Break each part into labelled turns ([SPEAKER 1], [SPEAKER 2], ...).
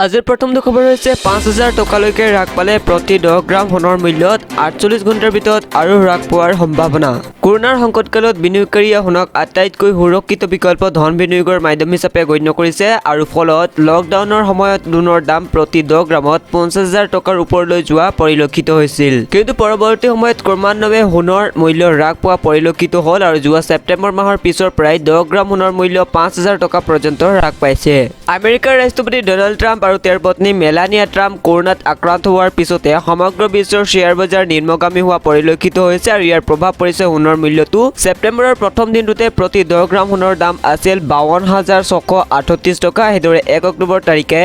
[SPEAKER 1] আজিৰ প্ৰথমটো খবৰ হৈছে ৫,০০০ টকালৈকে হ্ৰাস পালে প্ৰতি ১০ গ্ৰাম সোণৰ মূল্যত ৪৮ ঘণ্টাৰ ভিতৰত আৰু হ্ৰাস পোৱাৰ সম্ভাৱনা। কৰোনাৰ সংকটকালত বিনিয়োগকাৰীয়ে সোণক আটাইতকৈ সুৰক্ষিত বিকল্প ধন বিনিয়োগৰ মাধ্যম হিচাপে গণ্য কৰিছে আৰু ফলত লকডাউনৰ সময়ত সোণৰ দাম প্ৰতি ১০ গ্ৰামত ৫০,০০০ টকাৰ ওপৰলৈ যোৱা পৰিলক্ষিত হৈছিল। কিন্তু পৰৱৰ্তী সময়ত ক্ৰমান্বয়ে সোণৰ মূল্য হ্ৰাস পোৱা পৰিলক্ষিত হ'ল আৰু যোৱা ছেপ্টেম্বৰ মাহৰ পিছৰ পৰাই ১০ গ্ৰাম সোণৰ মূল্য ৫,০০০ টকা পৰ্যন্ত হ্ৰাস পাইছে। আমেৰিকাৰ ৰাষ্ট্ৰপতি ডনাল্ড ট্ৰাম্প আৰু তেওঁৰ পত্নী মেলানিয়া ট্ৰাম্প কৰোনাত আক্ৰান্ত হোৱাৰ পিছতে সমগ্ৰ বিশ্বৰ শ্বেয়াৰ বজাৰ নিম্নগামী হোৱা পৰিলক্ষিত হৈছে আৰু ইয়াৰ প্ৰভাৱ পৰিছে সোণৰ মূল্যতো। ছেপ্টেম্বৰৰ প্ৰথম দিনটোতে প্ৰতি ১০ গ্ৰাম সোণৰ দাম আছিল ৫২,৬৩৮ টকা। সেইদৰে ১ অক্টোবৰ তাৰিখে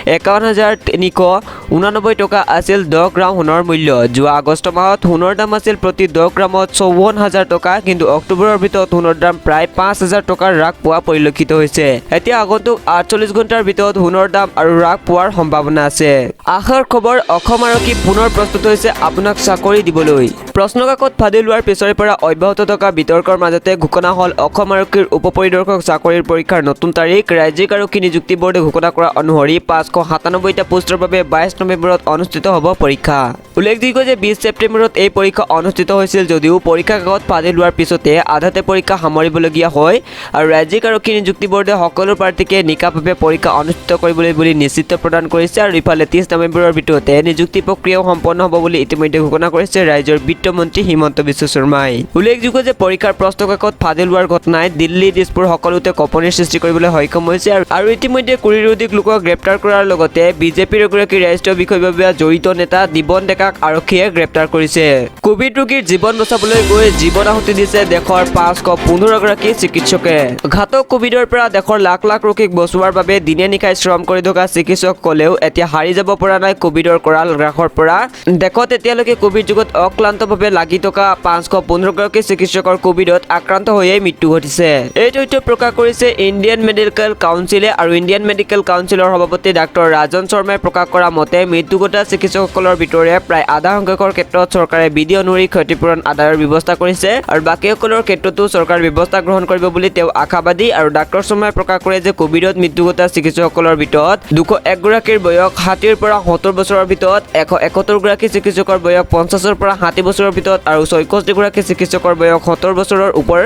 [SPEAKER 1] ৫১,৩৮৯ টকা আছিল ১০ গ্ৰাম সোণৰ মূল্য। যোৱা আগষ্ট মাহত সোণৰ দাম আছিল প্ৰতি ১০ গ্ৰামত ৫৪,০০০ টকা, কিন্তু অক্টোবৰৰ ভিতৰত সোণৰ দাম প্ৰায় ৫,০০০ টকাৰ হ্ৰাস পোৱা পৰিলক্ষিত হৈছে। এতিয়া আগন্তুক ৪৮ ঘণ্টাৰ ভিতৰত সোণৰ দাম আৰু হ্ৰাস পোৱাৰ সম্ভাৱনা আছে। আশাৰ খবৰ, অসম আৰক্ষী পুনৰ প্ৰস্তুত হৈছে আপোনাক চাকৰি দিবলৈ। প্ৰশ্নকাকত ফাদিল লোৱাৰ পিছৰে পৰা অব্যাহত থকা বিতৰ্কৰ মাজতে ঘোষণা হ'ল অসম আৰক্ষীৰ উপ পৰিদৰ্শক চাকৰিৰ পৰীক্ষাৰ নতুন তাৰিখ। ৰাজ্যিক আৰক্ষী নিযুক্তি বৰ্ডে ঘোষণা কৰা অনুসৰি ৫৯৭টা পোষ্টৰ বাবে ২২ নৱেম্বৰত অনুষ্ঠিত হ'ব পৰীক্ষা। উল্লেখযোগ্য যে ২০ ছেপ্টেম্বৰত এই পৰীক্ষা অনুষ্ঠিত হৈছিল যদিও পৰীক্ষা কাকত ফাদিল লোৱাৰ পিছতে আধাতে পৰীক্ষা সামৰিবলগীয়া হয় আৰু ৰাজ্যিক আৰক্ষী নিযুক্তি বৰ্ডে সকলো প্ৰাৰ্থীকে নিকাভাৱে পৰীক্ষা অনুষ্ঠিত কৰিবলৈ বুলি নিশ্চিত প্ৰদান কৰিছে আৰু ইফালে ৩০ নৱেম্বৰৰ ভিতৰতে নিযুক্তি প্ৰক্ৰিয়াও সম্পন্ন হ'ব বুলি ইতিমধ্যে ঘোষণা কৰিছে ৰাজ্যৰ বিত্তমন্ত্ৰী হিমন্ত বিশ্ব শৰ্মাই। উল্লেখযোগ্য যে পৰীক্ষাৰ প্ৰশ্নকাকত ফাদিল হোৱাৰ ঘটনাই দিল্লী, দিছপুৰ সকলোতে কঁপনিৰ সৃষ্টি কৰিবলৈ সক্ষম হৈছে আৰু ইতিমধ্যে ২০ৰো অধিক লোকক গ্ৰেপ্তাৰ কৰাৰ লগতে বিজেপিৰ এগৰাকী ৰাষ্ট্ৰীয় বিষয়ববীয়া জড়িত নেতা দিবন ডেকাক আৰক্ষীয়ে গ্ৰেপ্তাৰ কৰিছে। কোভিড ৰোগীৰ জীৱন বচাবলৈ গৈ জীৱন আহুতি দিছে দেশৰ ৫১৫গৰাকী চিকিৎসকে। ঘাতক কোভিডৰ পৰা দেশৰ লাখ লাখ ৰোগীক বচোৱাৰ বাবে দিনে নিশাই শ্ৰম কৰি থকা চিকিৎসকসকলেও এতিয়া হাৰি যাব পৰা নাই কোভিডৰ কৰাল গ্ৰাসৰ পৰা। দেশত এতিয়ালৈকে কোভিড যুগত অক্লান্তভাৱে লাগি থকা ৫১৫গৰাকী চিকিৎসকৰ কোভিডত আক্ৰান্ত হৈয়ে মৃত্যু ঘটিছে। এই তথ্য প্ৰকাশ কৰিছে ইণ্ডিয়ান মেডিকেল কাউন্সিলে আৰু ইণ্ডিয়ান মেডিকেল কাউন্সিলৰ সভাপতি ডাক্তৰ ৰাজন শৰ্মাই প্ৰকাশ কৰা মতে মৃত্যু ঘটা চিকিৎসকসকলৰ ভিতৰে প্ৰায় আধা সংখ্যকৰ ক্ষেত্ৰত চৰকাৰে বিধি অনুসৰি ক্ষতিপূৰণ আদায়ৰ ব্যৱস্থা কৰিছে আৰু বাকীসকলৰ ক্ষেত্ৰতো চৰকাৰে ব্যৱস্থা গ্ৰহণ কৰিব বুলি তেওঁ আশাবাদী। আৰু ডাক্তৰ শৰ্মাই প্ৰকাশ কৰে যে কোভিডত মৃত্যু ঘটা চিকিৎসকসকলৰ ভিতৰত ২০১ গৰাকীৰ বয়স ৬০ৰ পৰা ৭০ বছৰৰ ভিতৰত, ১৭১ গৰাকী চিকিৎসকৰ বয়স ৫০ৰ পৰা ৬০ বছৰৰ ভিতৰত আৰু ৬৪ গৰাকী চিকিৎসকৰ বয়স ৭০ বছৰৰ ওপৰ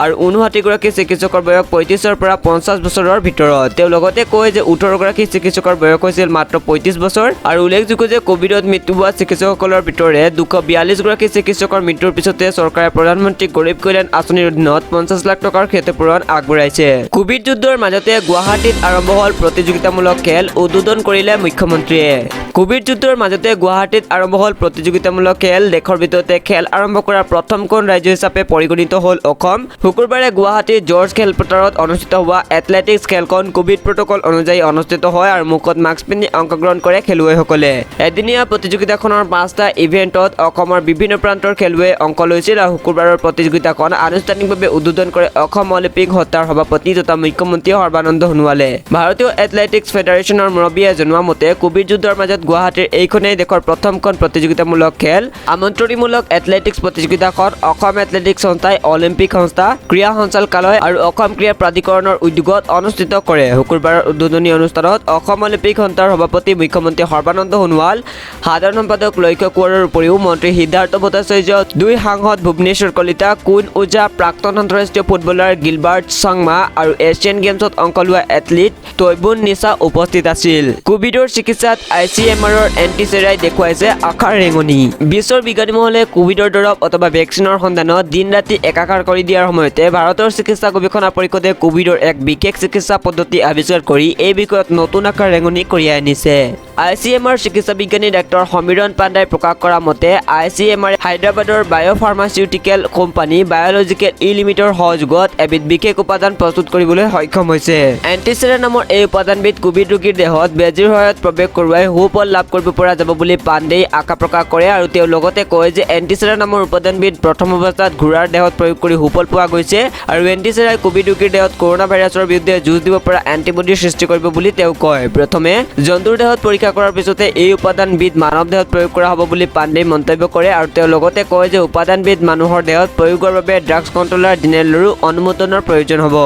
[SPEAKER 1] আৰু ৫৯ গৰাকী চিকিৎসকৰ বয়স ৩৫ৰ পৰা ৫০ বছৰৰ ভিতৰত। তেওঁ লগতে কয় যে ১৮ গৰাকী চিকিৎসকৰ বয়স হৈছিল মাত্ৰ ৩৫ বছৰ আৰু উল্লেখযোগ্য যে কোভিডত মৃত্যু হোৱা চিকিৎসকসকলৰ ভিতৰে ২৪২ গৰাকী চিকিৎসকৰ মৃত্যুৰ পিছতে চৰকাৰে প্ৰধানমন্ত্ৰী গৰীব কল্যাণ আঁচনিৰ অধীনত ৫০ লাখ টকাৰ ক্ষতিপূৰণ আগবঢ়াইছে। কোভিড যুদ্ধৰ মাজতে গুৱাহাটীত আৰম্ভ হ'ল প্ৰতিযোগিতামূলক খেল, উদ্বোধন কৰিলে মুখ্যমন্ত্ৰীয়ে। কোভিড যুদ্ধৰ মাজতে গুৱাহাটীত আৰম্ভ হ'ল প্ৰতিযোগিতামূলক খেল। দেশৰ ভিতৰতে খেল আৰম্ভ কৰা প্ৰথমখন ৰাজ্য হিচাপে পৰিগণিত হ'ল অসম। শুকুৰবাৰে গুৱাহাটীৰ জৰ্জ খেলপথাৰত অনুষ্ঠিত হোৱা এথলেটিক্স খেলখন কোভিড প্ৰট'কল অনুযায়ী অনুষ্ঠিত হয় আৰু মুখত মাস্ক পিন্ধি অংশগ্ৰহণ কৰে খেলুৱৈসকলে। এদিনীয়া প্ৰতিযোগিতাখনৰ ৫টা ইভেণ্টত অসমৰ বিভিন্ন প্ৰান্তৰ খেলুৱৈয়ে অংশ লৈছিল আৰু শুকুৰবাৰৰ প্ৰতিযোগিতাখন আনুষ্ঠানিকভাৱে উদ্বোধন কৰে অসম অলিম্পিক সত্তাৰ সভাপতি তথা মুখ্যমন্ত্ৰী সৰ্বানন্দ সোণোৱালে। ভাৰতীয় এথলেটিক্স ফেডাৰেচনৰ মুৰব্বীয়ে জনোৱা মতে কোভিড যুদ্ধৰ মাজত গুৱাহাটীৰ এইখনেই দেশৰ প্ৰথমখন প্ৰতিযোগিতামূলক খেল। আমন্ত্ৰণীমূলক এথলেটিক্স প্ৰতিযোগিতাখন অসম এথলেটিক্স সংস্থাই, অলিম্পিক সংস্থা, ক্ৰীড়া সঞ্চালকালয় আৰু অসম ক্ৰীড়া প্ৰাধিকৰণৰ উদ্যোগত অনুষ্ঠিত কৰে। শুকুৰবাৰৰ উদ্বোধনী অনুষ্ঠানত অসম অলিম্পিক সন্থাৰ সভাপতি মুখ্যমন্ত্ৰী সৰ্বানন্দ সোণোৱাল, সাধাৰণ সম্পাদক লক্ষ্য কোঁৱৰৰ উপৰিও মন্ত্ৰী সিদ্ধাৰ্থ ভট্টাচাৰ্য, ২ সাংসদ ভুৱনেশ্বৰ কলিতা, কুইন ওজা, প্ৰাক্তন আন্তঃৰাষ্ট্ৰীয় ফুটবলাৰ গিলবাৰ্ট চাংমা আৰু এছিয়ান গেমছত অংশ লোৱা এথলীট তৈবুন নিছা উপস্থিত আছিল। কোভিডৰ চিকিৎসাত ICMRৰ এণ্টিচেৰাই দেখুৱাইছে আশাৰ ৰেঙনি। বিশ্বৰ বিজ্ঞানী মহলে কোভিডৰ দৰৱ অথবা ভেকচিনৰ সন্ধানত দিন ৰাতি একাকাৰ কৰি দিয়াৰ সময়তে ভাৰতৰ চিকিৎসা গৱেষণা পৰিষদে কোভিডৰ এক বিশেষ চিকিৎসা পদ্ধতি আৱিষ্কাৰ কৰি এই বিষয়ত নতুন আশাৰ ৰেঙনি কঢ়িয়াই আনিছে। ICMR চিকিৎসা বিজ্ঞানী ডাক্তৰ সমীৰণ পাণ্ডাই প্ৰকাশ কৰা মতে ICMR হায়দৰাবাদৰ বায়'ফাৰ্মাচিউটিকেল কোম্পানী বায়'লজিকেল লিমিটেডৰ সহযোগত এবিধ বিশেষ উপাদান প্ৰস্তুত কৰিবলৈ সক্ষম হৈছে। এণ্টিচেৰা নামৰ এই উপাদানবিধ কোভিড ৰোগীৰ দেহত বেজীৰ সহায়ত প্ৰৱেশ কৰোৱাই সুফল লাভ কৰিব পৰা যাব বুলি পাণ্ডেই আশা প্ৰকাশ কৰে আৰু তেওঁ লগতে কয় যে এণ্টিচেৰা নামৰ উপাদানবিধ প্ৰথম অৱস্থাত ঘোঁৰাৰ দেহত প্ৰয়োগ কৰি সুফল পোৱা গৈছে আৰু এণ্টিচেৰাই কোভিড ৰোগীৰ দেহত কৰোনা ভাইৰাছৰ বিৰুদ্ধে যুঁজ দিব পৰা এণ্টিবডি সৃষ্টি কৰিব বুলি তেওঁ কয়। প্ৰথমে জন্তুৰ দেহত পৰীক্ষা কৰাৰ পিছতে এই উপাদানবিধ মানৱ দেহত প্ৰয়োগ কৰা হ'ব বুলি পাণ্ডেই মন্তব্য কৰে আৰু তেওঁ লগতে কয় যে উপাদানবিধ মানুহৰ দেহত প্ৰয়োগৰ বাবে ড্ৰাগছ কণ্ট্ৰলাৰ জেনেৰেলৰো অনুমোদনৰ প্ৰয়োজন হ'ব।